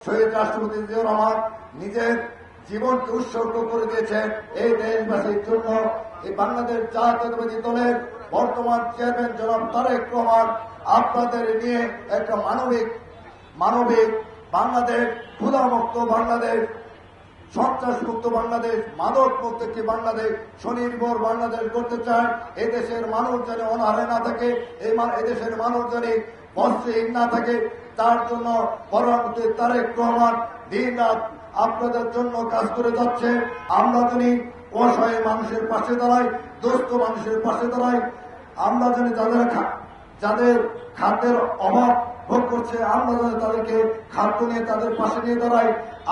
শহীদ রাষ্ট্রপতি জিয়াউর রহমান নিজের জীবনকে উৎসর্গ করে দিয়েছেন এই দেশবাসীর জন্য। এই বাংলাদেশ জাতীয়তাবাদী দলের বর্তমান চেয়ারম্যান জনাব তারেক রহমান আপনাদের নিয়ে একটা মানবিক বাংলাদেশ, ক্ষুধামুক্ত বাংলাদেশ, সন্ত্রাসমুক্ত বাংলাদেশ, মাদক মুক্ত একটি বাংলাদেশ, স্বনির্ভর বাংলাদেশ করতে চান। এদেশের মানুষ যেন অনাহারে না থাকে, এদেশের মানুষ যেন বস্ত্রহীন না থাকে, তার জন্য প্রধানমন্ত্রী তারেক রহমান দিন রাত আপনাদের জন্য কাজ করে যাচ্ছে। আমরা যদি অসহায় মানুষের পাশে দাঁড়াই, দুস্থ মানুষের পাশে দাঁড়াই, আমরা যদি যাদের খাদ্যের অভাব ভোগ করছে, আমরা যেন তাদেরকে খাদ্য নিয়ে তাদের পাশে নিয়ে দাঁড়াই।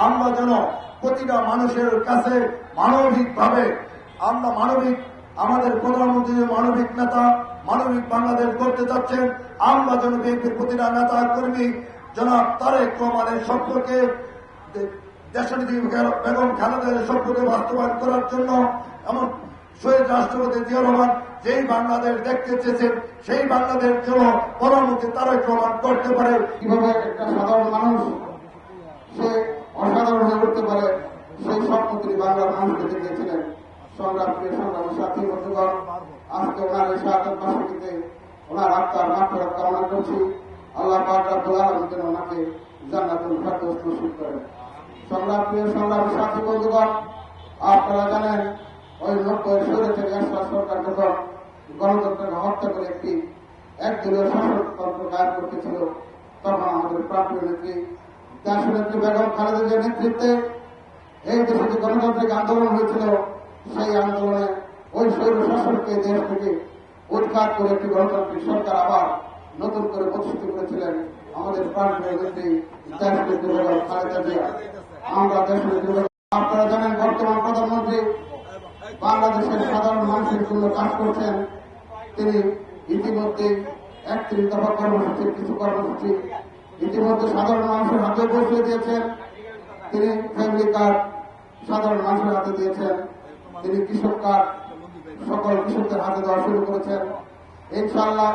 আমরা যেন প্রতিটা মানুষের কাছে মানবিকভাবে আমাদের প্রধানমন্ত্রী মানবিক নেতা, মানবিক বাংলাদেশ করতে চাচ্ছেন। আমরা যেন বিএনপির প্রতিটা নেতা কর্মী জনাব তারেক রহমানের স্বপ্নকে, দেশনেত্রী বেগম খালেদা স্বপ্নকে বাস্তবায়ন করার জন্য এমন শহীদ রাষ্ট্রপতি জিয়াউর রহমান যেই বাংলাদেশ দেখতে চেয়েছেন, সেই বাংলাদেশ জন্য প্রধানমন্ত্রী তারেক রহমান করতে পারে। কিভাবে একটা সাধারণ মানুষ সে অসাধারণ হয়ে উঠতে পারে, সেই স্বপ্ন তিনি বাংলার মানুষকে দেখিয়েছিলেন। সংগ্রামী সাথী বন্ধুগণ, আজকে ওনার এই শাহাদাত বার্ষিকীতে ওনার আত্মার মাগফিরাত কামনা করছি। আল্লাহ পাক রব্বুল আলামিন যেন ওনাকে জান্নাতুল ফেরদৌস নসিব করেন। সংগ্রামী সাথী বন্ধুগণ, আপনারা জানেন ওই 90 স্বৈরাচারী এরশাদ সরকার যখন গণতন্ত্রকে হত্যা করে একটি একদলীয় শাসনতন্ত্র কায়েম করতেছিল, তখন আমাদের প্রান্তীয় নেত্রী দেশনেত্রী বেগম খালেদা জিয়ার নেতৃত্বে এই দেশে যে গণতান্ত্রিক আন্দোলন হয়েছিল, সেই আন্দোলনে ওই স্বৈর শাসনকে দেশ থেকে উৎখাত করে একটি গণতান্ত্রিক সরকার আবার নতুন করে প্রতিষ্ঠিত করেছিলেন আমাদের প্রান্তীয় নেত্রী দেশনেত্রী বেগম খালেদা জিয়া। আমরা দেশনেত্রী, আপনারা জানেন বর্তমান প্রধানমন্ত্রী বাংলাদেশের সাধারণ মানুষের জন্য কাজ করছেন। তিনি ইতিমধ্যে 31 দফা কর্মসূচির কিছু কর্মসূচি ইতিমধ্যে সাধারণ মানুষের হাতে পৌঁছে দিয়েছেন। তিনি ফ্যামিলি কার্ড সাধারণ মানুষের হাতে দিয়েছেন। তিনি কৃষক কার্ড সকল কৃষকদের হাতে দেওয়া শুরু করেছেন। ইনশাআল্লাহ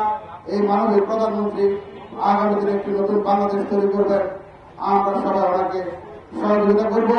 এই মানবিক প্রধানমন্ত্রী আগামী দিনে একটি নতুন বাংলাদেশ তৈরি করবেন। আমরা সবাই ওনাকে সহযোগিতা করব।